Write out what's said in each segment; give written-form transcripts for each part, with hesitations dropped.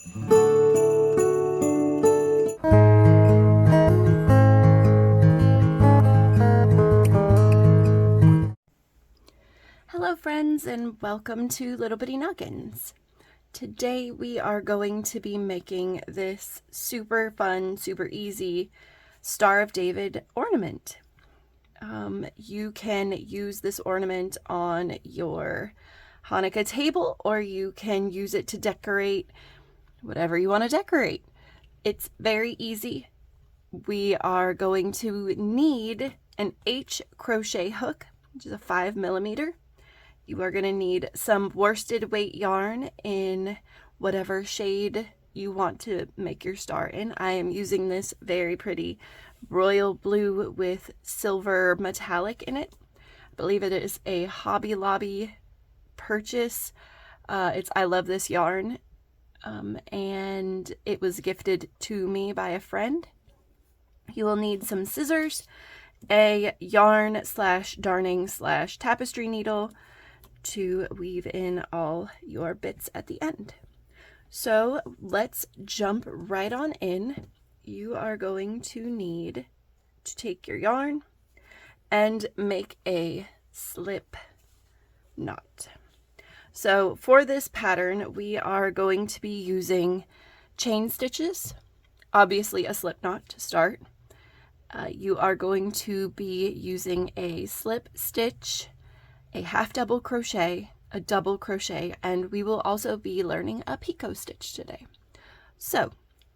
Hello friends, and welcome to Little Bitty Noggins. Today we are going to be making this super fun, super easy Star of David ornament. You can use this ornament on your Hanukkah table, or you can use it to decorate whatever you want to decorate. It's very easy. We are going to need an H crochet hook, which is a 5mm. You are going to need some worsted weight yarn in whatever shade you want to make your star in. I am using this very pretty royal blue with silver metallic in it. I believe it is a Hobby Lobby purchase. I love this yarn, and it was gifted to me by a friend. You will need some scissors, a yarn / darning / tapestry needle to weave in all your bits at the end. So let's jump right on in. You are going to need to take your yarn and make a slip knot. So for this pattern, we are going to be using chain stitches, obviously a slip knot to start. You are going to be using a slip stitch, a half double crochet, a double crochet, and we will also be learning a picot stitch today. So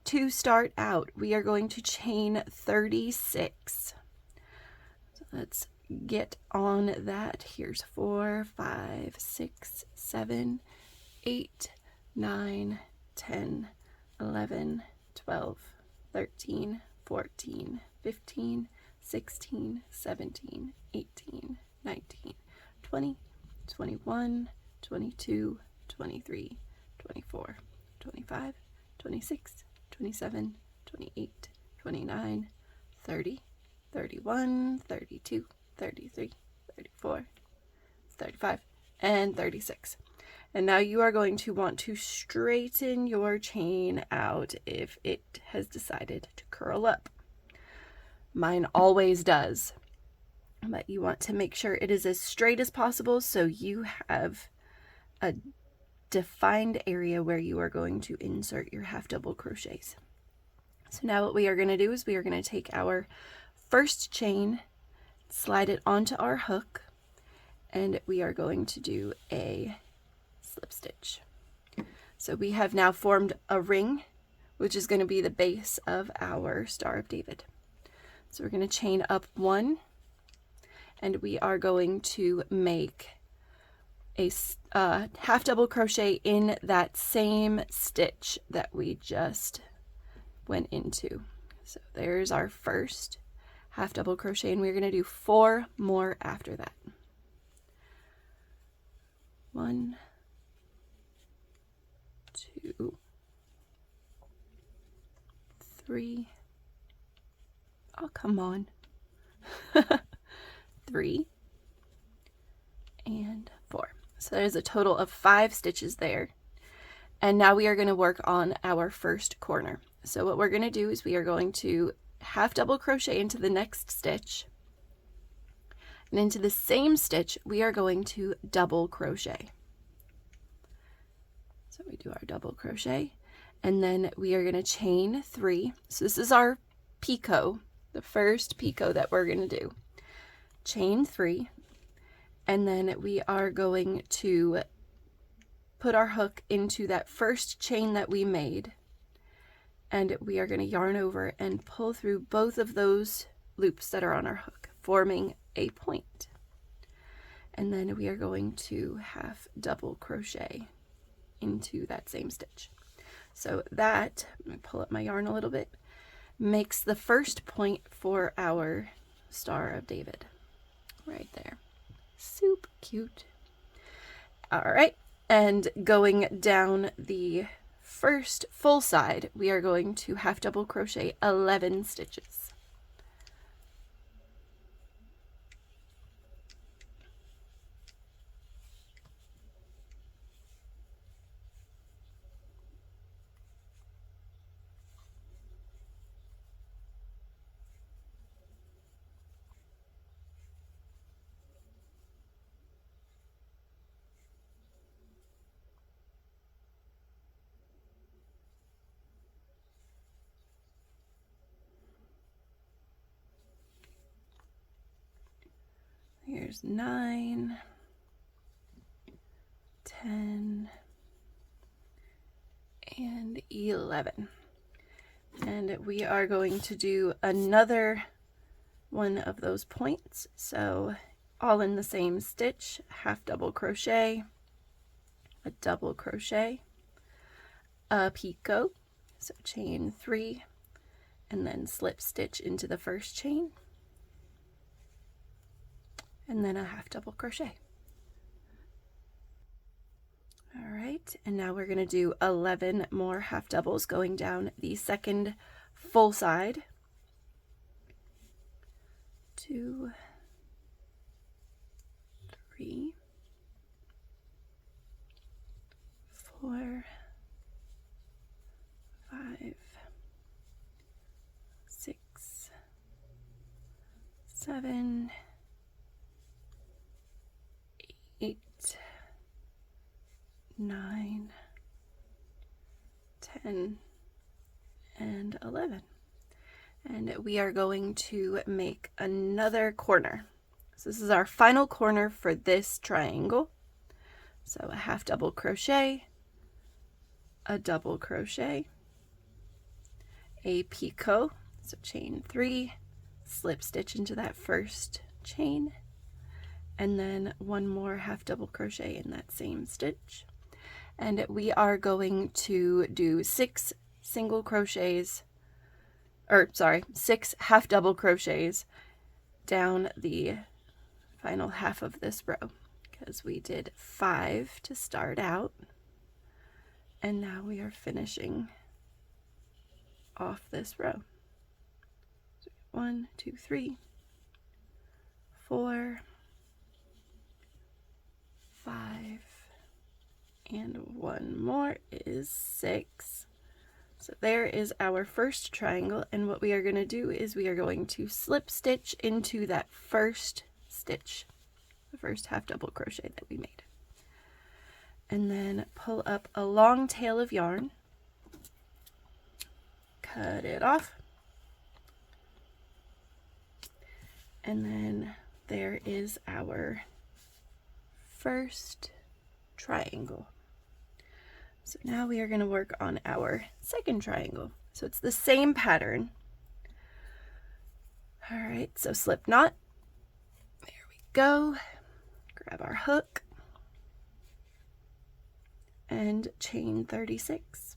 to start out, we are going to chain 36. So let's get on that. Here's 4, 5, 6, 7, 8, 9, 10, 11, 12, 13, 14, 15, 16, 17, 18, 19, 20, 21, 22, 23, 24, 25, 26, 27, 28, 29, 30, 31, 32, 33, 34, 35, and 36. And now you are going to want to straighten your chain out if it has decided to curl up. Mine always does. But you want to make sure it is as straight as possible so you have a defined area where you are going to insert your half double crochets. So now what we are going to do is we are going to take our first chain, slide it onto our hook, and we are going to do a slip stitch. So we have now formed a ring, which is going to be the base of our Star of David. So we're going to chain up 1, and we are going to make a half double crochet in that same stitch that we just went into. So there's our first half double crochet, and we're going to do 4 more after that. 1, 2, 3. Oh, come on. 3 and 4. So there's a total of 5 stitches there. And now we are going to work on our first corner. So what we're going to do is we are going to half double crochet into the next stitch, and into the same stitch we are going to double crochet. So we do our double crochet, and then we are going to chain 3. So this is our picot, the first picot that we're going to do. Chain 3, and then we are going to put our hook into that first chain that we made, and we are going to yarn over and pull through both of those loops that are on our hook, forming a point. And then we are going to half double crochet into that same stitch. So that, let me pull up my yarn a little bit, makes the first point for our Star of David right there. Super cute. All right, and going down the first full side, we are going to half double crochet 11 stitches. there's 9, 10, and 11. And we are going to do another one of those points. So all in the same stitch, half double crochet, a double crochet, a picot, so chain 3, and then slip stitch into the first chain, and then a half double crochet. All right, and now we're going to do 11 more half doubles going down the second full side. 2, 3, 4, 5, 6, 7, 8, 9, 10, and 11. And we are going to make another corner. So this is our final corner for this triangle. So a half double crochet, a double crochet, a picot, so chain 3, slip stitch into that first chain, and then one more half double crochet in that same stitch. And we are going to do 6 single crochets, or sorry, 6 half double crochets down the final half of this row, because we did 5 to start out, and now we are finishing off this row. So 1, 2, 3, 4, 5, and one more is 6. So there is our first triangle, and what we are going to do is we are going to slip stitch into that first stitch, the first half double crochet that we made, and then pull up a long tail of yarn, cut it off, and then there is our first triangle. So now we are going to work on our second triangle. So it's the same pattern. All right, so slip knot. There we go. Grab our hook and chain 36.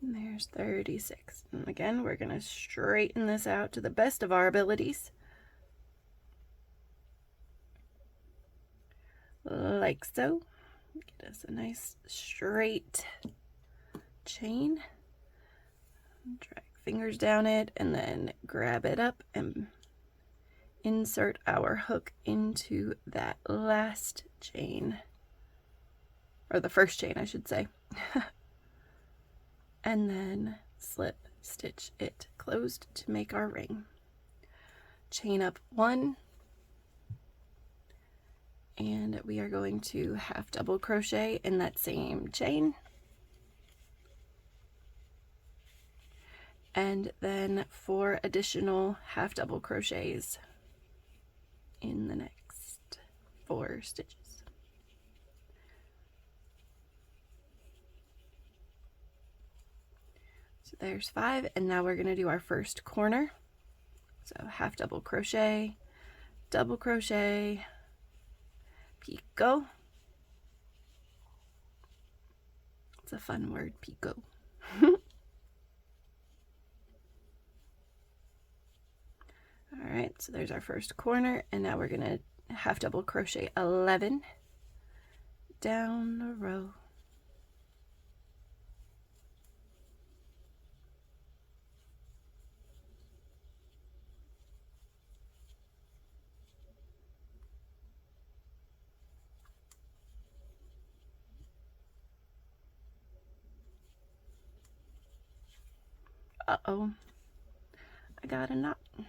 And there's 36. And again, we're going to straighten this out to the best of our abilities. Like so. Get us a nice straight chain. Drag fingers down it and then grab it up and insert our hook into that last chain. Or the first chain, I should say. And then slip stitch it closed to make our ring. Chain up 1, and we are going to half double crochet in that same chain, and then 4 additional half double crochets in the next 4 stitches. So there's 5, and now we're going to do our first corner. So half double crochet, double crochet, picot. It's a fun word, picot. All right, so there's our first corner, and now we're going to half double crochet 11 down the row. Uh-oh, I got a knot. Pull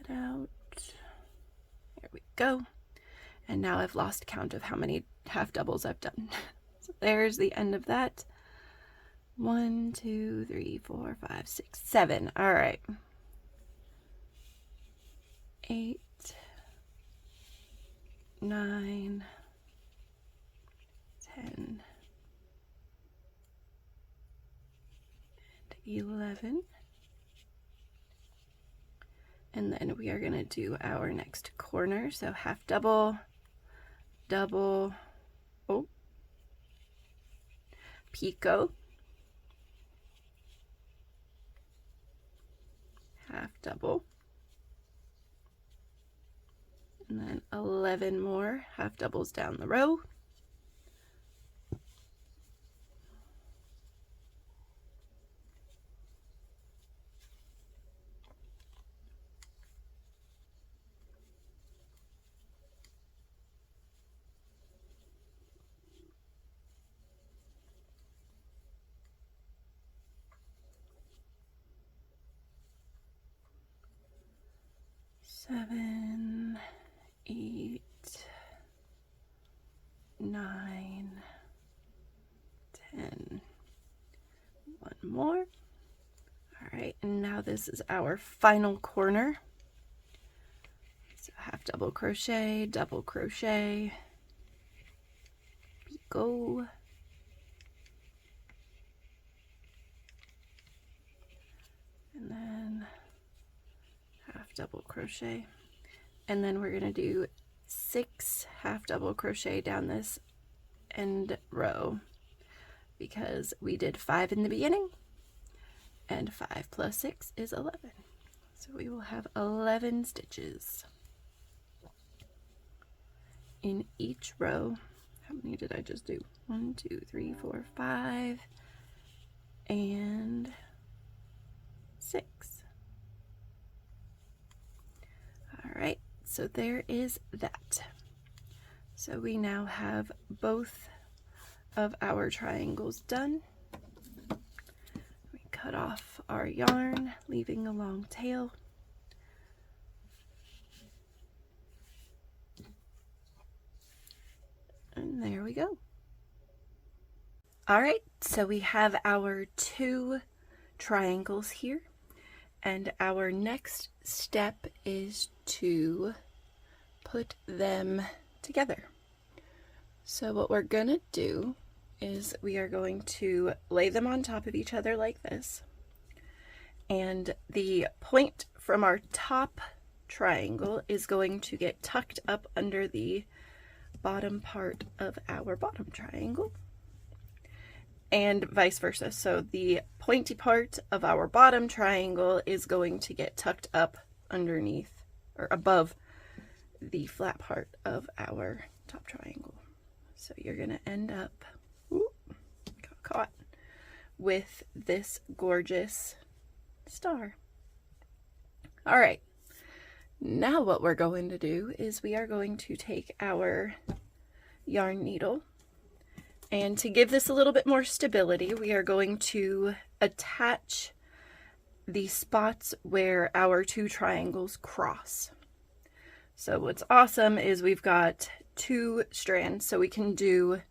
that out. There we go. And now I've lost count of how many half doubles I've done. So there's the end of that. 1, 2, 3, 4, 5, 6, 7. All right. 8, 9, 10, and 11. And then we are going to do our next corner. So half double, double, oh, picot, half double, and then 11 more half doubles down the row. Seven, 8, 9, 10. One more. All right, and now this is our final corner. So half double crochet, picot, and then half double crochet, and then we're going to do 6 half double crochet down this end row because we did 5 in the beginning, and 5 plus 6 is 11. So we will have 11 stitches in each row. How many did I just do? 1, 2, 3, 4, 5, and 6. All right, so there is that. So we now have both of our triangles done. We cut off our yarn, leaving a long tail. And there we go. All right, so we have our 2 triangles here, and our next step is to put them together. So what we're gonna do is we are going to lay them on top of each other like this, and the point from our top triangle is going to get tucked up under the bottom part of our bottom triangle, and vice versa. So the pointy part of our bottom triangle is going to get tucked up underneath or above the flat part of our top triangle. So you're going to end up, got caught, with this gorgeous star. All right. Now what we're going to do is we are going to take our yarn needle, and to give this a little bit more stability, we are going to attach the spots where our 2 triangles cross. So what's awesome is we've got 2 strands, so we can do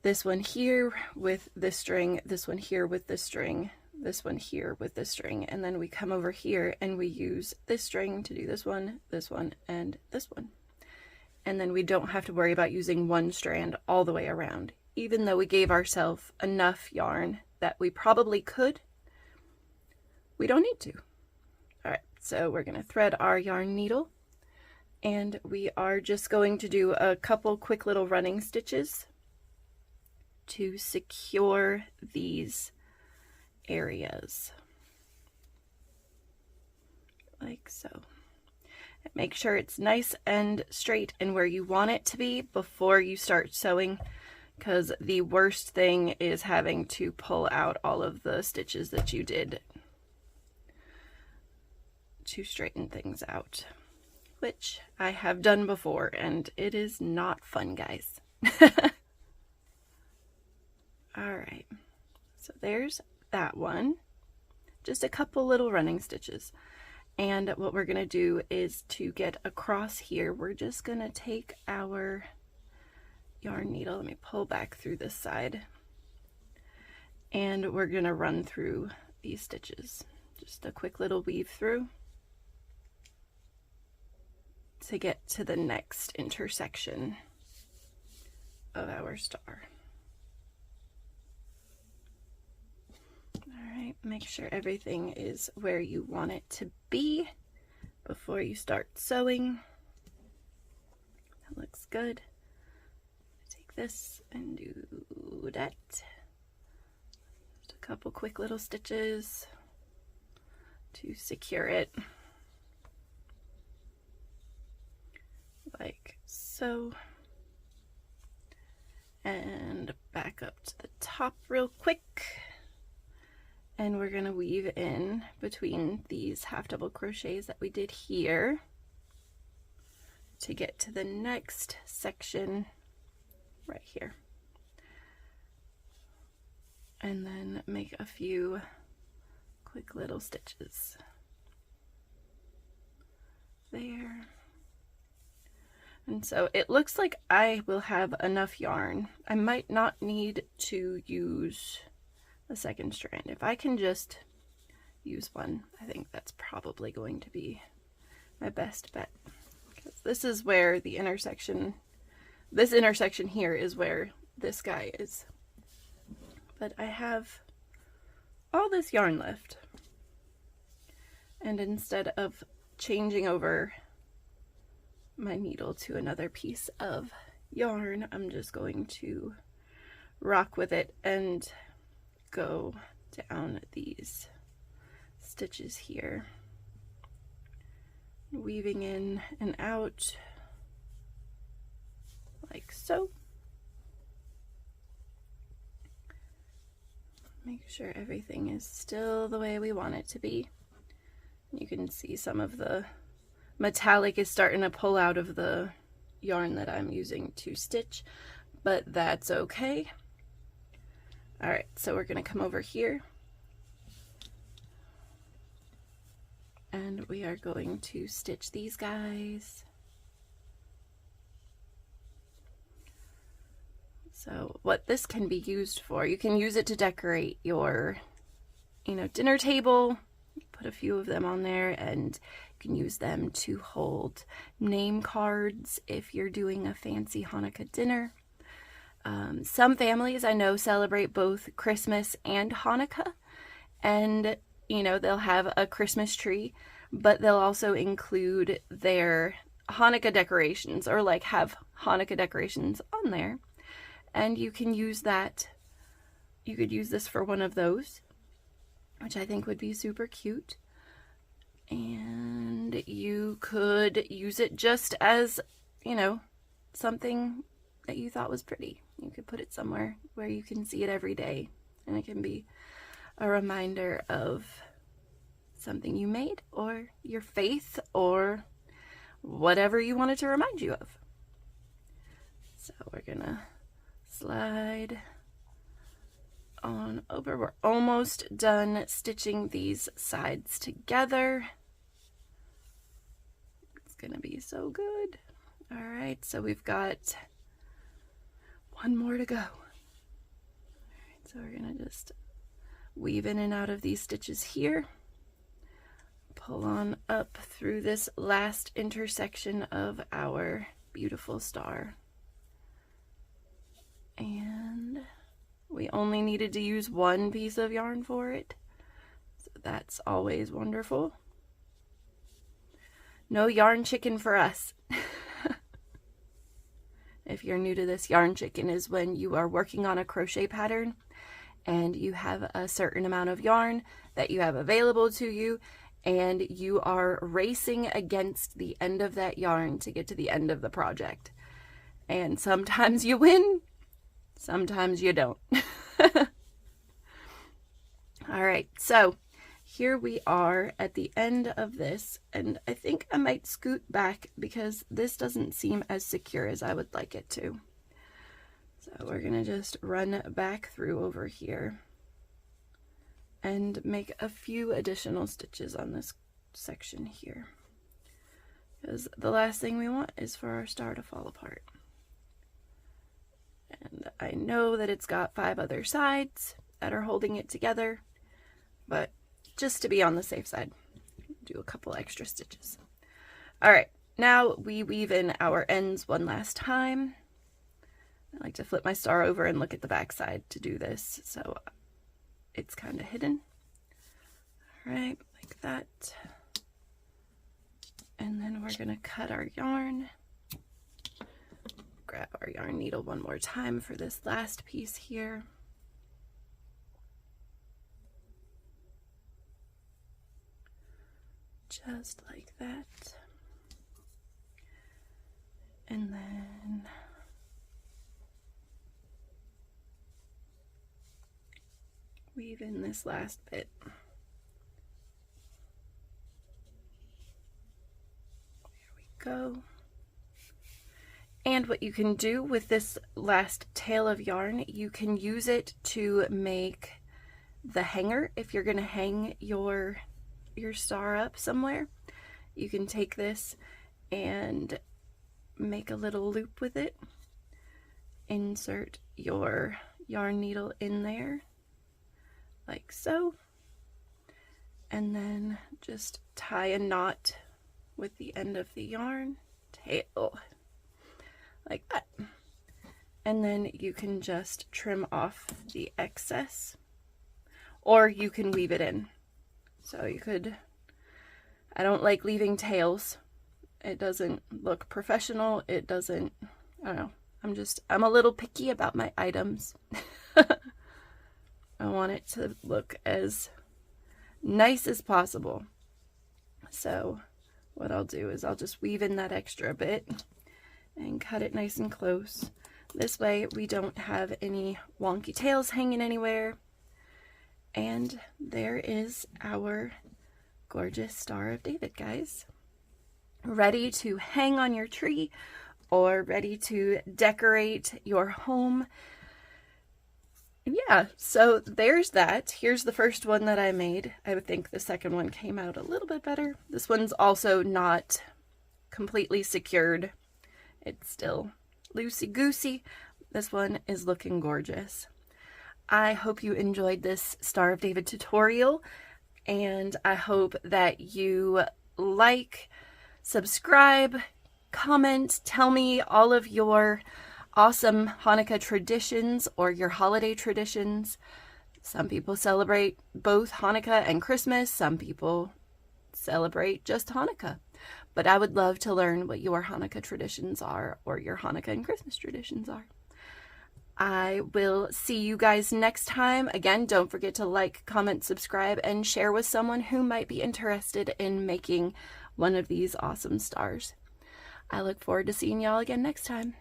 this one here with this string, this one here with this string, this one here with this string, and then we come over here and we use this string to do this one, and this one. And then we don't have to worry about using one strand all the way around, even though we gave ourselves enough yarn that we probably could. We don't need to. All right, so we're going to thread our yarn needle, and we are just going to do a couple quick little running stitches to secure these areas, like so. And make sure it's nice and straight and where you want it to be before you start sewing, because the worst thing is having to pull out all of the stitches that you did to straighten things out, which I have done before, and it is not fun, guys. right, so there's that one. Just a couple little running stitches. And what we're going to do is to get across here, we're just going to take our yarn needle. Let me pull back through this side. And we're going to run through these stitches. Just a quick little weave through to get to the next intersection of our star. Alright, make sure everything is where you want it to be before you start sewing. That looks good. Take this and do that. Just a couple quick little stitches to secure it. Like so. And back up to the top real quick. And we're going to weave in between these half double crochets that we did here to get to the next section right here. And then make a few quick little stitches there. And so it looks like I will have enough yarn. I might not need to use a second strand. If I can just use one, I think that's probably going to be my best bet. Because this is where the intersection, this intersection here is where this guy is. But I have all this yarn left. And instead of changing over my needle to another piece of yarn, I'm just going to rock with it and go down these stitches here, weaving in and out like so. Make sure everything is still the way we want it to be. You can see some of the metallic is starting to pull out of the yarn that I'm using to stitch, but that's okay. All right, so we're going to come over here and we are going to stitch these guys. So what this can be used for, you can use it to decorate your, dinner table. Put a few of them on there, and you can use them to hold name cards if you're doing a fancy Hanukkah dinner. Some families I know celebrate both Christmas and Hanukkah, and they'll have a Christmas tree, but they'll also include their Hanukkah decorations, or like have Hanukkah decorations on there, and you can use that. You could use this for one of those, which I think would be super cute. And you could use it just as, something that you thought was pretty. You could put it somewhere where you can see it every day, and it can be a reminder of something you made, or your faith, or whatever you want it to remind you of. So we're gonna slide on over. We're almost done stitching these sides together. It's gonna be so good. All right, so we've got one more to go. All right, so we're gonna just weave in and out of these stitches here, pull on up through this last intersection of our beautiful star, and we only needed to use one piece of yarn for it, so that's always wonderful. No yarn chicken for us. If you're new to this, yarn chicken is when you are working on a crochet pattern and you have a certain amount of yarn that you have available to you, and you are racing against the end of that yarn to get to the end of the project. And sometimes you win, sometimes you don't. All right, so here we are at the end of this, and I think I might scoot back because this doesn't seem as secure as I would like it to. So we're gonna just run back through over here and make a few additional stitches on this section here, because the last thing we want is for our star to fall apart. And I know that it's got 5 other sides that are holding it together, but just to be on the safe side, do a couple extra stitches. All right, now we weave in our ends one last time. I like to flip my star over and look at the back side to do this, so it's kind of hidden. All right, like that. And then we're gonna cut our yarn. Grab our yarn needle one more time for this last piece here. Just like that. And then weave in this last bit. There we go. And what you can do with this last tail of yarn, you can use it to make the hanger. If you're going to hang your star up somewhere, you can take this and make a little loop with it. Insert your yarn needle in there, like so, and then just tie a knot with the end of the yarn tail, like that. And then you can just trim off the excess, or you can weave it in. So you could, I don't like leaving tails. It doesn't look professional. It doesn't, I don't know. I'm a little picky about my items. I want it to look as nice as possible. So what I'll do is I'll just weave in that extra bit and cut it nice and close. This way we don't have any wonky tails hanging anywhere. And there is our gorgeous Star of David, guys. Ready to hang on your tree or ready to decorate your home. Yeah, so there's that. Here's the first one that I made. I would think the second one came out a little bit better. This one's also not completely secured. It's still loosey-goosey. This one is looking gorgeous. I hope you enjoyed this Star of David tutorial, and I hope that you like, subscribe, comment, tell me all of your awesome Hanukkah traditions or your holiday traditions. Some people celebrate both Hanukkah and Christmas. Some people celebrate just Hanukkah. But I would love to learn what your Hanukkah traditions are, or your Hanukkah and Christmas traditions are. I will see you guys next time. Again, don't forget to like, comment, subscribe, and share with someone who might be interested in making one of these awesome stars. I look forward to seeing y'all again next time.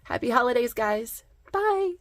Happy holidays, guys. Bye.